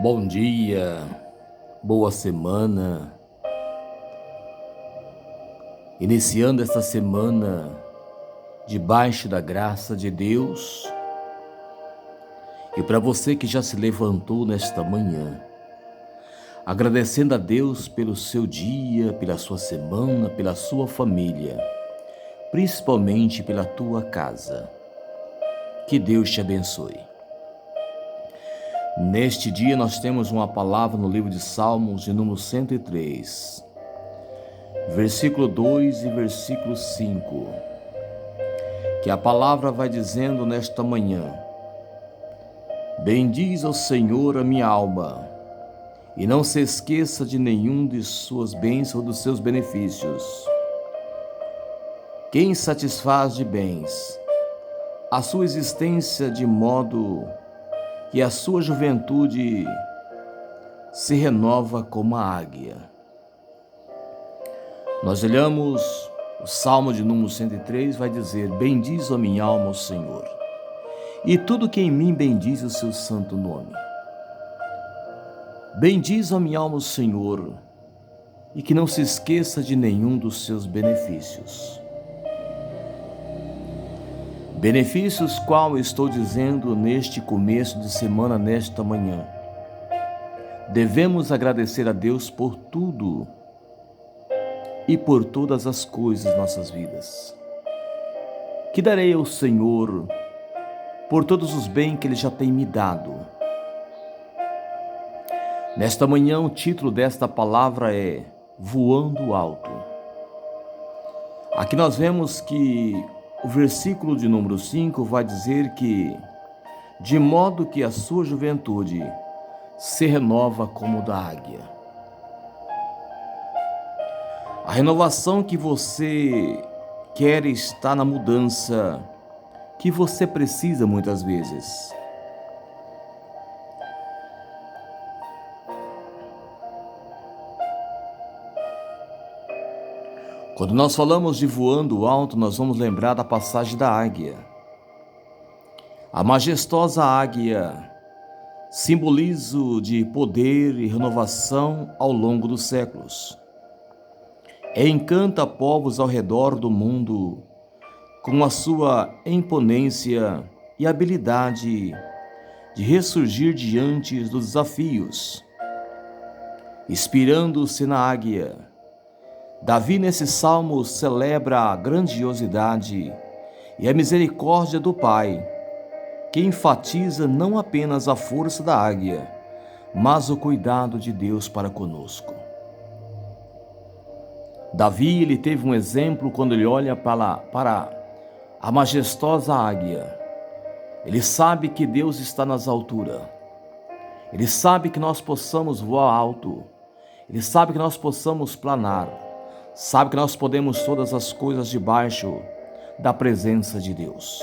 Bom dia, boa semana. Iniciando esta semana debaixo da graça de Deus. E para você que já se levantou nesta manhã, agradecendo a Deus pelo seu dia, pela sua semana, pela sua família, principalmente pela tua casa. Que Deus te abençoe. Neste dia nós temos uma palavra no livro de Salmos, de número 103, versículo 2 e versículo 5, que a palavra vai dizendo nesta manhã: bendiz ao Senhor a minha alma, e não se esqueça de nenhum de suas bênçãos ou dos seus benefícios. Quem satisfaz de bens a sua existência de modo que a sua juventude se renova como a águia. Nós olhamos o Salmo de número 103, vai dizer: bendiz a minha alma o Senhor, e tudo que em mim bendiz o seu santo nome. Bendiz a minha alma o Senhor, e que não se esqueça de nenhum dos seus benefícios. Benefícios qual estou dizendo neste começo de semana, nesta manhã. Devemos agradecer a Deus por tudo e por todas as coisas em nossas vidas. Que darei ao Senhor por todos os bens que Ele já tem me dado. Nesta manhã, o título desta palavra é Voando Alto. Aqui nós vemos que o versículo de número 5 vai dizer que, de modo que a sua juventude se renova como da águia. A renovação que você quer está na mudança que você precisa muitas vezes. Quando nós falamos de voando alto, nós vamos lembrar da passagem da águia. A majestosa águia, simbolizo de poder e renovação ao longo dos séculos. Encanta povos ao redor do mundo com a sua imponência e habilidade de ressurgir diante dos desafios. Inspirando-se na águia, Davi nesse salmo celebra a grandiosidade e a misericórdia do Pai, que enfatiza não apenas a força da águia, mas o cuidado de Deus para conosco. Davi, ele teve um exemplo quando ele olha para a majestosa águia. Ele sabe que Deus está nas alturas. Ele sabe que nós possamos voar alto. Ele sabe que nós possamos planar. Sabe que nós podemos todas as coisas debaixo da presença de Deus.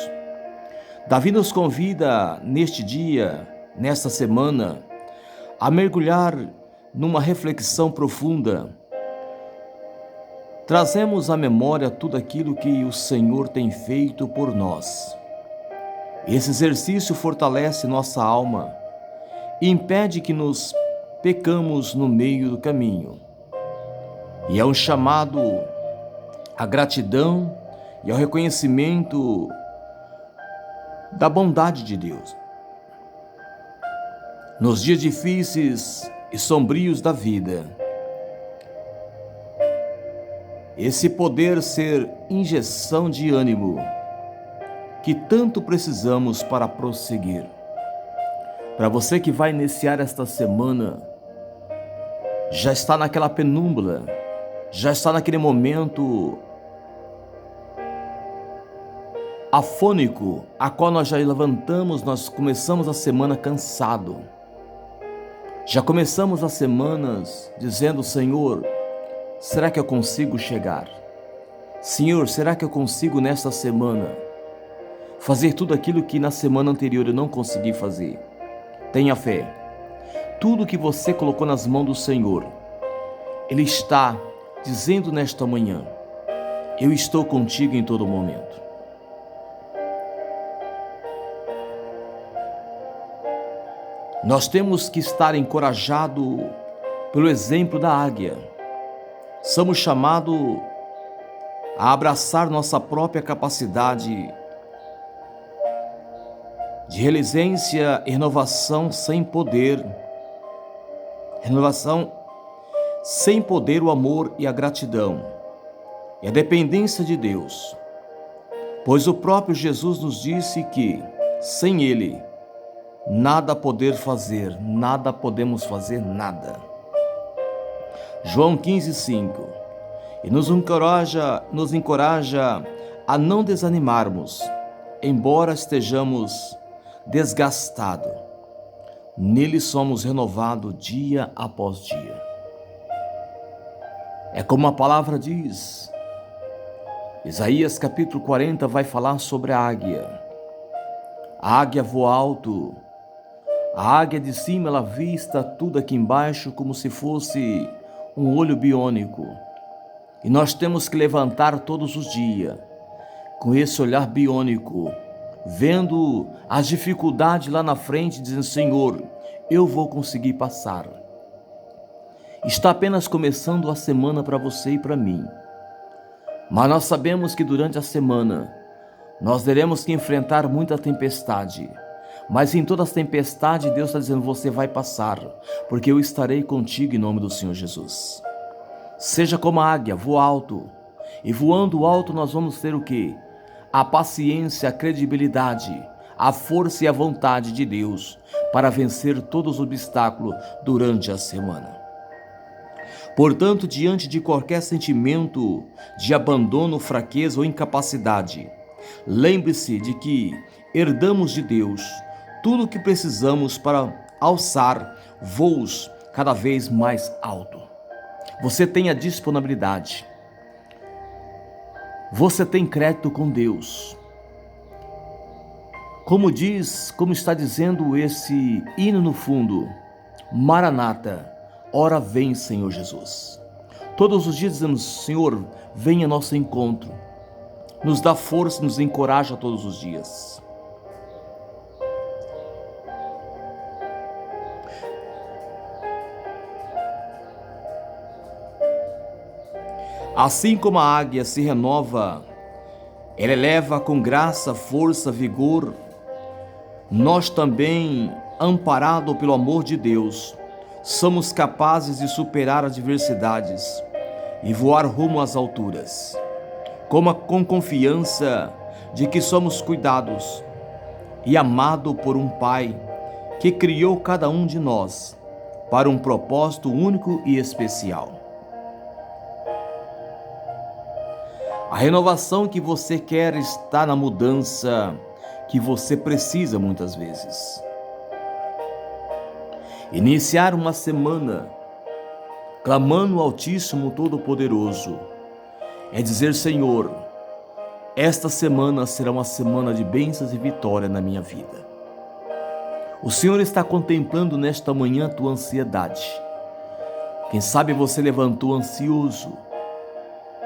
Davi nos convida neste dia, nesta semana, a mergulhar numa reflexão profunda. Trazemos à memória tudo aquilo que o Senhor tem feito por nós. Esse exercício fortalece nossa alma e impede que nos pecamos no meio do caminho. E é um chamado à gratidão e ao reconhecimento da bondade de Deus. Nos dias difíceis e sombrios da vida, esse poder ser injeção de ânimo que tanto precisamos para prosseguir. Para você que vai iniciar esta semana, já está naquela penumbra, já está naquele momento afônico, a qual nós já levantamos, nós começamos a semana cansado. Já começamos as semanas dizendo: Senhor, será que eu consigo chegar? Senhor, será que eu consigo nesta semana fazer tudo aquilo que na semana anterior eu não consegui fazer? Tenha fé. Tudo que você colocou nas mãos do Senhor, Ele está dizendo nesta manhã: eu estou contigo em todo momento. Nós temos que estar encorajados pelo exemplo da águia. Somos chamados a abraçar nossa própria capacidade de resiliência e renovação sem poder. Renovação sem poder, o amor e a gratidão e a dependência de Deus. Pois o próprio Jesus nos disse que, sem Ele, nada poder fazer, nada podemos fazer, nada. João 15:5. E nos encoraja a não desanimarmos, embora estejamos desgastados. Nele somos renovados dia após dia. É como a palavra diz. Isaías capítulo 40 vai falar sobre a águia. A águia voa alto. A águia de cima, ela vista tudo aqui embaixo como se fosse um olho biônico. E nós temos que levantar todos os dias com esse olhar biônico, vendo as dificuldades lá na frente, dizendo: Senhor, eu vou conseguir passar. Está apenas começando a semana para você e para mim. Mas nós sabemos que durante a semana nós teremos que enfrentar muita tempestade. Mas em todas as tempestades, Deus está dizendo: você vai passar, porque eu estarei contigo em nome do Senhor Jesus. Seja como a águia, voa alto. E voando alto nós vamos ter o quê? A paciência, a credibilidade, a força e a vontade de Deus para vencer todos os obstáculos durante a semana. Portanto, diante de qualquer sentimento de abandono, fraqueza ou incapacidade, lembre-se de que herdamos de Deus tudo o que precisamos para alçar voos cada vez mais altos. Você tem a disponibilidade. Você tem crédito com Deus. Como está dizendo esse hino no fundo: Maranata, ora vem, Senhor Jesus. Todos os dias dizemos: Senhor, venha ao nosso encontro. Nos dá força, nos encoraja todos os dias. Assim como a águia se renova, ela eleva com graça, força, vigor, nós também, amparados pelo amor de Deus, somos capazes de superar adversidades e voar rumo às alturas, com confiança de que somos cuidados e amados por um Pai que criou cada um de nós para um propósito único e especial. A renovação que você quer está na mudança que você precisa muitas vezes. Iniciar uma semana clamando ao Altíssimo Todo-Poderoso é dizer: Senhor, esta semana será uma semana de bênçãos e vitória na minha vida. O Senhor está contemplando nesta manhã a tua ansiedade. Quem sabe você levantou ansioso.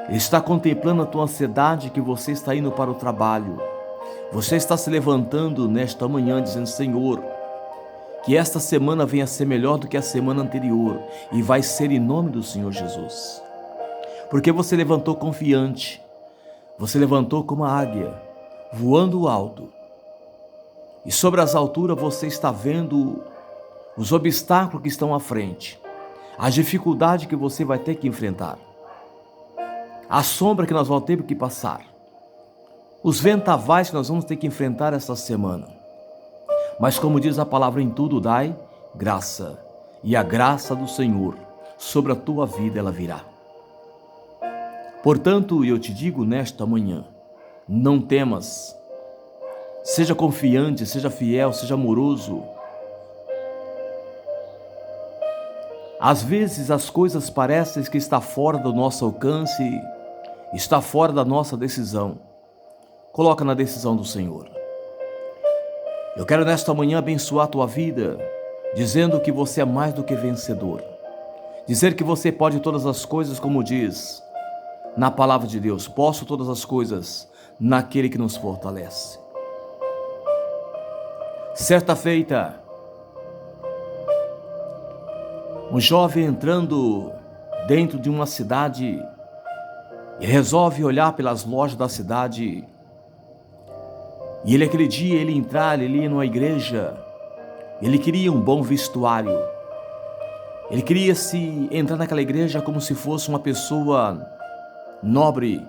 Ele está contemplando a tua ansiedade que você está indo para o trabalho. Você está se levantando nesta manhã dizendo: Senhor, que esta semana venha a ser melhor do que a semana anterior, e vai ser em nome do Senhor Jesus. Porque você levantou confiante, você levantou como a águia, voando alto. E sobre as alturas você está vendo os obstáculos que estão à frente, as dificuldades que você vai ter que enfrentar, a sombra que nós vamos ter que passar, os vendavais que nós vamos ter que enfrentar esta semana. Mas como diz a palavra, em tudo dai graça, e a graça do Senhor sobre a tua vida ela virá. Portanto, eu te digo nesta manhã, não temas, seja confiante, seja fiel, seja amoroso. Às vezes as coisas parecem que estão fora do nosso alcance, está fora da nossa decisão. Coloca na decisão do Senhor. Eu quero nesta manhã abençoar a tua vida, dizendo que você é mais do que vencedor. Dizer que você pode todas as coisas, como diz na palavra de Deus: posso todas as coisas naquele que nos fortalece. Certa feita, Um jovem entrando dentro de uma cidade e resolve olhar pelas lojas da cidade. E aquele dia, ele ia numa igreja. Ele queria um bom vestuário. Ele queria entrar naquela igreja como se fosse uma pessoa nobre,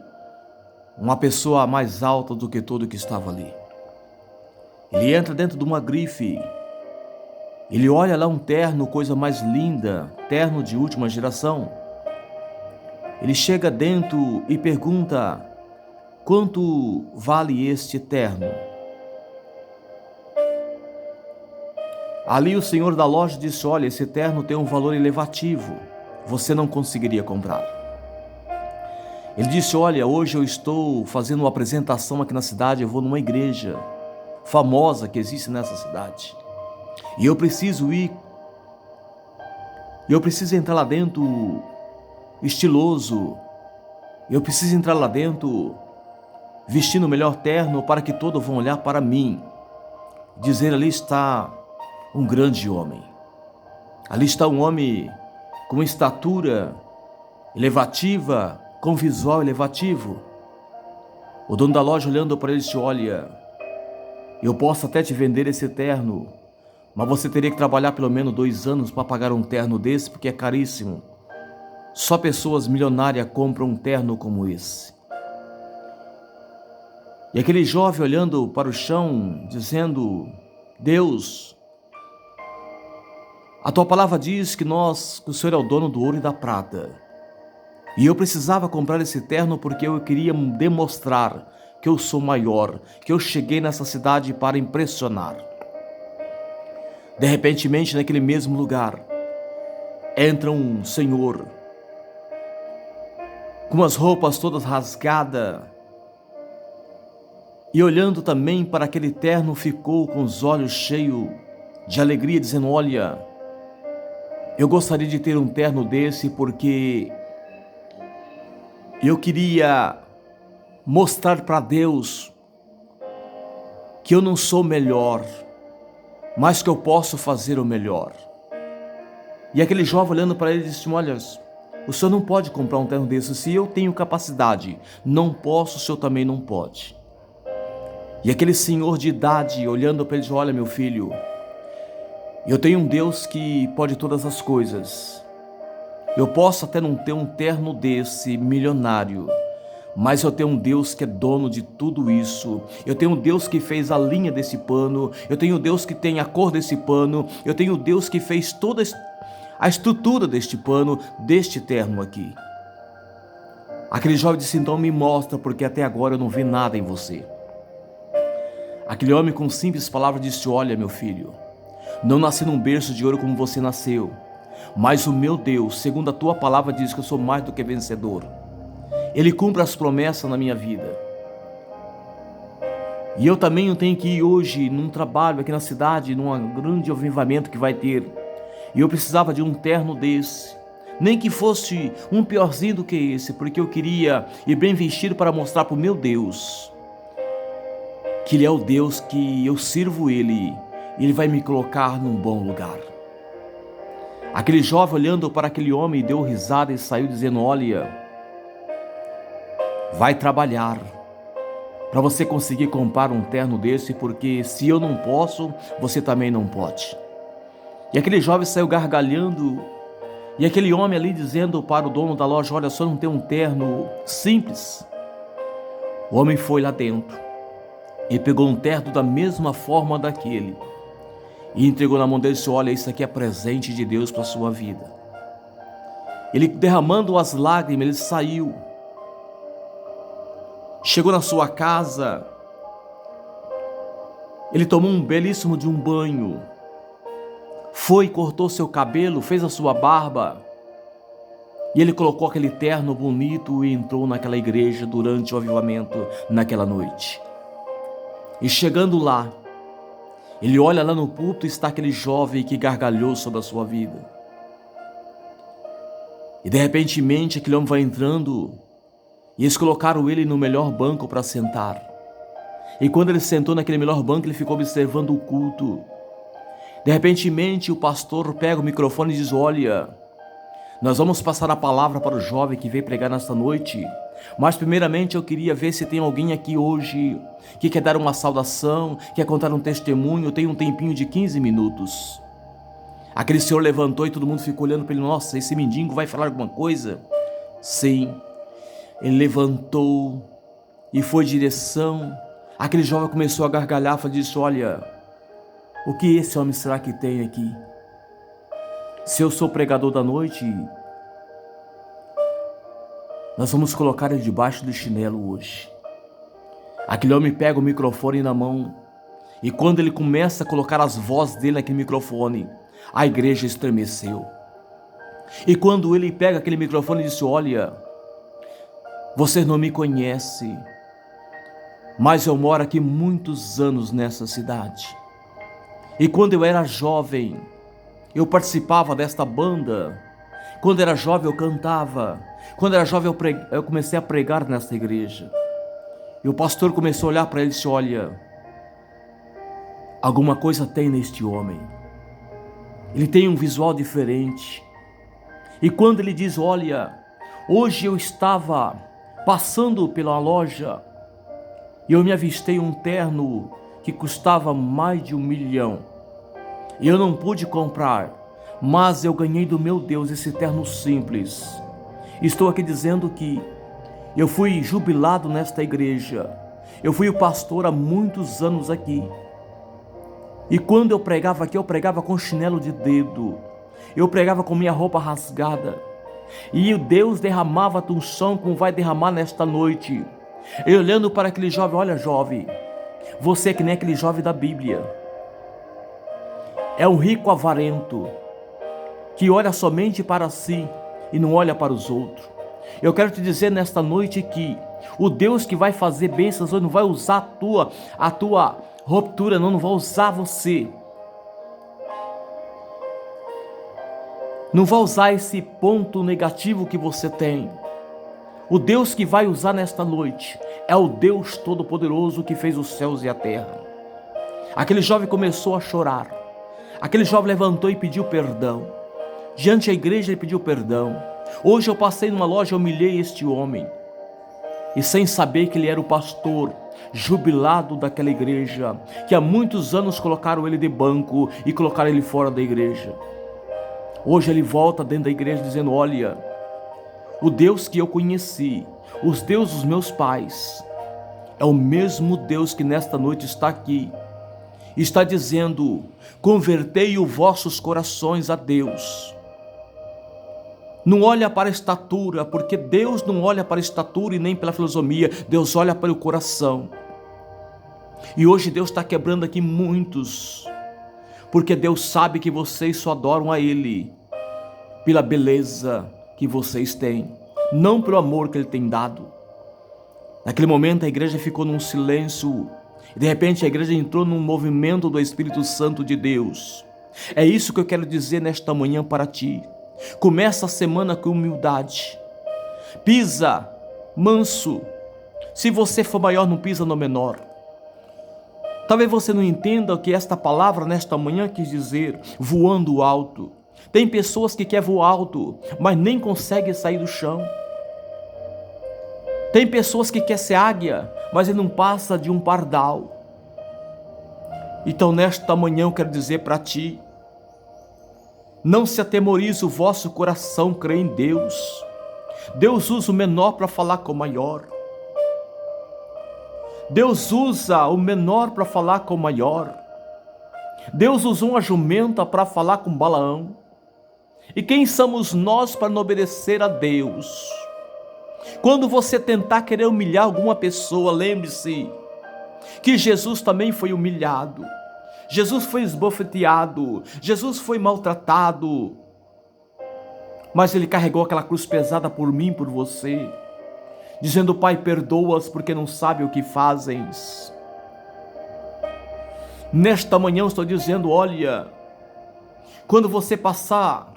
uma pessoa mais alta do que todo que estava ali. Ele entra dentro de uma grife. Ele olha lá um terno, coisa mais linda, terno de última geração. Ele chega dentro e pergunta: quanto vale este terno? Ali o senhor da loja disse: olha, esse terno tem um valor elevativo, você não conseguiria comprar. Ele disse: olha, hoje eu estou fazendo uma apresentação aqui na cidade, eu vou numa igreja famosa que existe nessa cidade. E eu preciso entrar lá dentro estiloso, eu preciso entrar lá dentro vestindo o melhor terno para que todos vão olhar para mim, dizer: ali está um grande homem, ali está um homem com estatura elevativa, com visual elevativo. O dono da loja, olhando para ele, disse: olha, eu posso até te vender esse terno, mas você teria que trabalhar pelo menos 2 anos para pagar um terno desse, porque é caríssimo. Só pessoas milionárias compram um terno como esse. E aquele jovem olhando para o chão, dizendo: Deus, a tua palavra diz que o Senhor é o dono do ouro e da prata. E eu precisava comprar esse terno porque eu queria demonstrar que eu sou maior, que eu cheguei nessa cidade para impressionar. De repente, naquele mesmo lugar, entra um senhor com as roupas todas rasgadas e olhando também para aquele terno, ficou com os olhos cheios de alegria, dizendo: olha, eu gostaria de ter um terno desse porque eu queria mostrar para Deus que eu não sou melhor, mas que eu posso fazer o melhor. E aquele jovem olhando para ele disse: olha, o senhor não pode comprar um terno desse. Se eu tenho capacidade, não posso, o senhor também não pode. E aquele senhor de idade olhando para ele disse: olha, meu filho, eu tenho um Deus que pode todas as coisas. Eu posso até não ter um terno desse milionário, mas eu tenho um Deus que é dono de tudo isso. Eu tenho um Deus que fez a linha desse pano. Eu tenho um Deus que tem a cor desse pano. Eu tenho um Deus que fez toda a estrutura deste pano, deste terno aqui. Aquele jovem disse: então me mostra, porque até agora eu não vi nada em você. Aquele homem com simples palavras disse: olha, meu filho, não nasci num berço de ouro como você nasceu, mas o meu Deus, segundo a tua palavra, diz que eu sou mais do que vencedor. Ele cumpre as promessas na minha vida. E eu também tenho que ir hoje num trabalho aqui na cidade, num grande avivamento que vai ter. E eu precisava de um terno desse. Nem que fosse um piorzinho do que esse, porque eu queria ir bem vestido para mostrar para o meu Deus que Ele é o Deus que eu sirvo Ele, e Ele vai me colocar num bom lugar. Aquele jovem olhando para aquele homem deu risada e saiu dizendo: olha, vai trabalhar para você conseguir comprar um terno desse, porque se eu não posso, você também não pode. E aquele jovem saiu gargalhando, e aquele homem ali dizendo para o dono da loja: olha, só não tem um terno simples. O homem foi lá dentro e pegou um terno da mesma forma daquele e entregou na mão dele e disse: olha, isso aqui é presente de Deus para a sua vida. Ele, derramando as lágrimas, ele saiu. Chegou na sua casa, ele tomou um belíssimo de um banho, foi, cortou seu cabelo, fez a sua barba, e ele colocou aquele terno bonito e entrou naquela igreja durante o avivamento naquela noite. E chegando lá, ele olha lá no púlpito e está aquele jovem que gargalhou sobre a sua vida. E de repente aquele homem vai entrando, e eles colocaram ele no melhor banco para sentar. E quando ele sentou naquele melhor banco, ele ficou observando o culto. De repente, o pastor pega o microfone e diz: olha, nós vamos passar a palavra para o jovem que veio pregar nesta noite, mas primeiramente eu queria ver se tem alguém aqui hoje que quer dar uma saudação, quer contar um testemunho, tem um tempinho de 15 minutos. Aquele senhor levantou e todo mundo ficou olhando para ele: nossa, esse mendigo vai falar alguma coisa? Sim, ele levantou e foi em direção. Aquele jovem começou a gargalhar e disse: olha, o que esse homem será que tem aqui? Se eu sou pregador da noite, nós vamos colocar ele debaixo do chinelo hoje. Aquele homem pega o microfone na mão e quando ele começa a colocar as vozes dele naquele microfone, a igreja estremeceu. E quando ele pega aquele microfone e disse: olha, vocês não me conhecem, mas eu moro aqui muitos anos nessa cidade. E quando eu era jovem, eu participava desta banda. Quando era jovem eu cantava. Quando era jovem eu comecei a pregar nesta igreja. E o pastor começou a olhar para ele e disse: olha, alguma coisa tem neste homem. Ele tem um visual diferente. E quando ele diz: olha, hoje eu estava passando pela loja e eu me avistei um terno que custava mais de 1 milhão. E eu não pude comprar, mas eu ganhei do meu Deus esse terno simples. Estou aqui dizendo que eu fui jubilado nesta igreja. Eu fui o pastor há muitos anos aqui. E quando eu pregava aqui, eu pregava com chinelo de dedo. Eu pregava com minha roupa rasgada. E Deus derramava a unção como vai derramar nesta noite. Eu olhando para aquele jovem: olha, jovem, você é que nem aquele jovem da Bíblia. É um rico avarento que olha somente para si e não olha para os outros. Eu quero te dizer nesta noite que o Deus que vai fazer bênçãos não vai usar a tua ruptura, não vai usar você. Não vai usar esse ponto negativo que você tem. O Deus que vai usar nesta noite é o Deus Todo-Poderoso que fez os céus e a terra. Aquele jovem começou a chorar. Aquele jovem levantou e pediu perdão. Diante da igreja ele pediu perdão. Hoje eu passei numa loja e humilhei este homem. E sem saber que ele era o pastor jubilado daquela igreja, que há muitos anos colocaram ele de banco e colocaram ele fora da igreja. Hoje ele volta dentro da igreja dizendo: olha, o Deus que eu conheci, os deuses dos meus pais, é o mesmo Deus que nesta noite está aqui. Está dizendo: convertei os vossos corações a Deus. Não olha para a estatura, porque Deus não olha para a estatura e nem pela filosofia. Deus olha para o coração. E hoje Deus está quebrando aqui muitos, porque Deus sabe que vocês só adoram a Ele pela beleza que vocês têm, não pelo amor que Ele tem dado. Naquele momento a igreja ficou num silêncio. E de repente a igreja entrou num movimento do Espírito Santo de Deus. É isso que eu quero dizer nesta manhã para ti. Começa a semana com humildade. Pisa manso. Se você for maior, não pisa no menor. Talvez você não entenda o que esta palavra nesta manhã quis dizer, voando alto. Tem pessoas que querem voar alto, mas nem conseguem sair do chão. Tem pessoas que querem ser águia, mas ele não passa de um pardal. Então nesta manhã eu quero dizer para ti: não se atemorize o vosso coração, crê em Deus. Deus usa o menor para falar com o maior. Deus usa o menor para falar com o maior. Deus usou uma jumenta para falar com Balaão. E quem somos nós para não obedecer a Deus? Quando você tentar querer humilhar alguma pessoa, lembre-se que Jesus também foi humilhado. Jesus foi esbofeteado. Jesus foi maltratado. Mas Ele carregou aquela cruz pesada por mim, por você, dizendo: Pai, perdoa-os porque não sabem o que fazem. Nesta manhã eu estou dizendo: olha, quando você passar,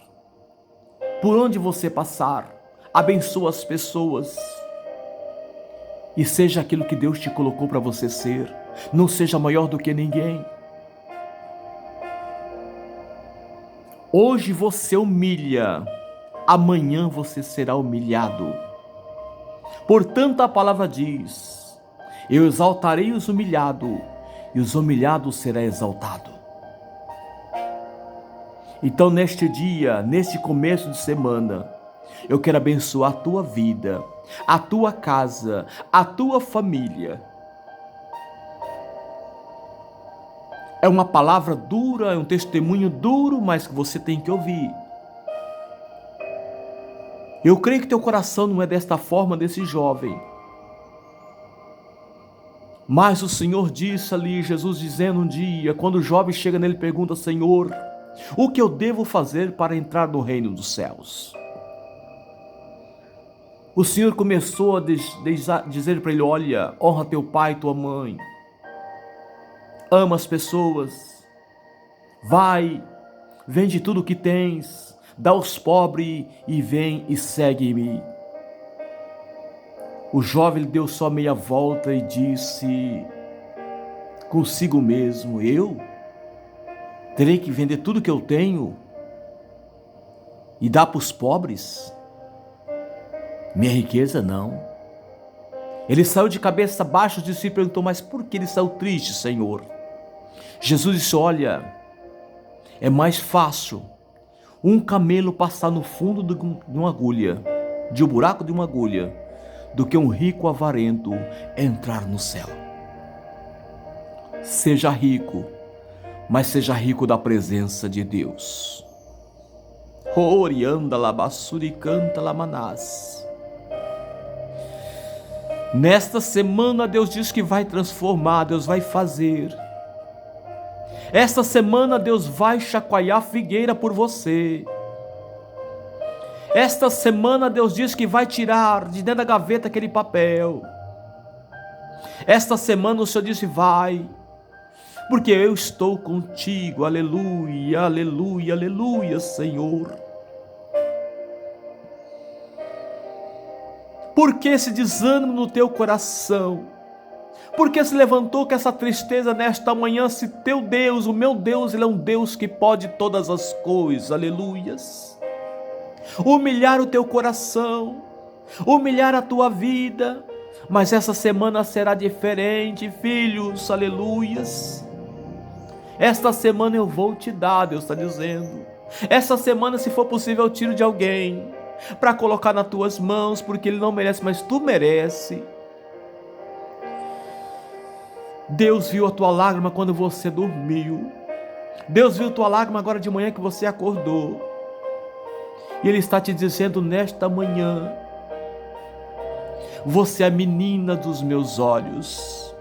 por onde você passar, abençoa as pessoas e seja aquilo que Deus te colocou para você ser. Não seja maior do que ninguém. Hoje você humilha, amanhã você será humilhado. Portanto, a palavra diz: eu exaltarei os humilhados, e os humilhados será exaltado. Então, neste dia, neste começo de semana, eu quero abençoar a tua vida, a tua casa, a tua família. É uma palavra dura, é um testemunho duro, mas que você tem que ouvir. Eu creio que teu coração não é desta forma desse jovem. Mas o Senhor disse ali, Jesus dizendo um dia, quando o jovem chega nele e pergunta: Senhor, o que eu devo fazer para entrar no reino dos céus? O Senhor começou a dizer para ele: olha, honra teu pai e tua mãe. Ama as pessoas, vai, vende tudo o que tens, dá aos pobres e vem e segue-me. O jovem deu só meia volta e disse consigo mesmo: eu terei que vender tudo que eu tenho e dar para os pobres? Minha riqueza não. Ele saiu de cabeça baixa, e se perguntou: mas por que ele saiu triste, Senhor? Jesus disse: olha, é mais fácil um camelo passar no fundo de uma agulha, de um buraco de uma agulha, do que um rico avarento entrar no céu. Seja rico, mas seja rico da presença de Deus. Orianda labassuri canta lamanás. Nesta semana Deus diz que vai transformar, Deus vai fazer. Esta semana Deus vai chacoalhar a figueira por você. Esta semana Deus diz que vai tirar de dentro da gaveta aquele papel. Esta semana o Senhor disse: vai, porque eu estou contigo. Aleluia, aleluia, aleluia, Senhor. Por que esse desânimo no teu coração? Por que se levantou com essa tristeza nesta manhã, se teu Deus, o meu Deus, Ele é um Deus que pode todas as coisas, aleluias. Humilhar o teu coração, humilhar a tua vida, mas essa semana será diferente, filhos, aleluias. Esta semana eu vou te dar, Deus está dizendo. Essa semana, se for possível, eu tiro de alguém, para colocar nas tuas mãos, porque ele não merece, mas tu merece. Deus viu a tua lágrima quando você dormiu. Deus viu a tua lágrima agora de manhã que você acordou. E Ele está te dizendo nesta manhã: você é a menina dos meus olhos.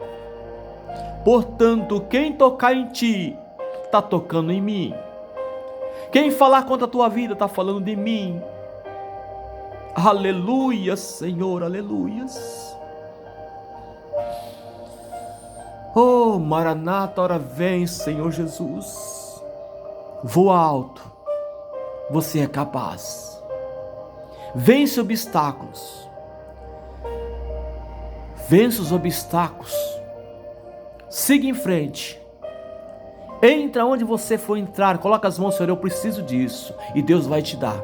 Portanto, quem tocar em ti, está tocando em mim. Quem falar contra a tua vida, está falando de mim. Aleluia, Senhor, aleluias. Oh, Maranata, ora vem, Senhor Jesus. Voa alto, você é capaz. Vence obstáculos. Vence os obstáculos. Siga em frente. Entra onde você for entrar, coloca as mãos, Senhor, eu preciso disso, e Deus vai te dar.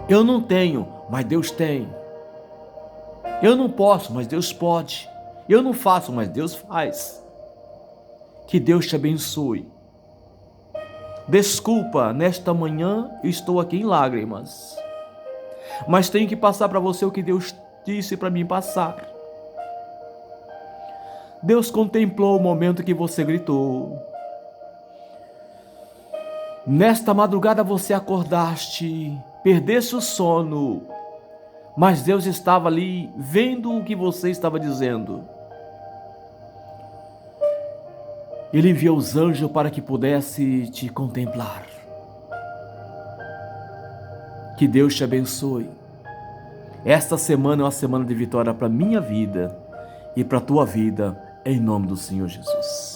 Eu não tenho, mas Deus tem. Eu não posso, mas Deus pode. Eu não faço, mas Deus faz. Que Deus te abençoe. Desculpa, nesta manhã estou aqui em lágrimas, mas tenho que passar para você o que Deus disse para mim passar. Deus contemplou o momento que você gritou. Nesta madrugada você acordaste, perdeste o sono, mas Deus estava ali vendo o que você estava dizendo. Ele enviou os anjos para que pudesse te contemplar. Que Deus te abençoe. Esta semana é uma semana de vitória para a minha vida e para a tua vida, em nome do Senhor Jesus.